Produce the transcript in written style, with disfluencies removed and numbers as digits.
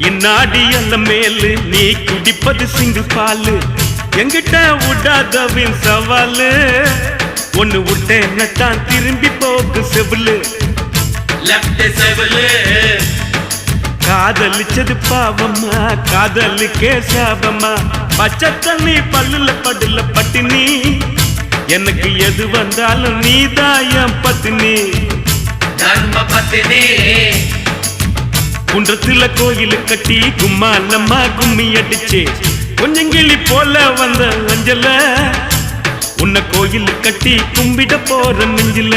இந்நாடி அல்ல மேலு நீ குடிப்பது சிங்கிள் பாலு எங்கிட்ட விடாதவின் சவாலு ஒன்னு விட்டேன்னு தான் திரும்பி போகு செவிலு லெஃப்ட் செவிலு காதலிச்சது பாவம்மா காதலுக்கே சாபம்மா பச்சை தண்ணி பல்லுல படுல பட்டினி எனக்கு எது வந்தாலும் நீதாயம் பத்தினி தர்ம பத்தினி குன்றத்துல கோயில் கட்டி கும்மாலம்மா கும்மி அடிச்சு கொஞ்சம் கிளி போல வந்த அஞ்சல உன்னை கோயில் கட்டி கும்பிட போற நெஞ்சில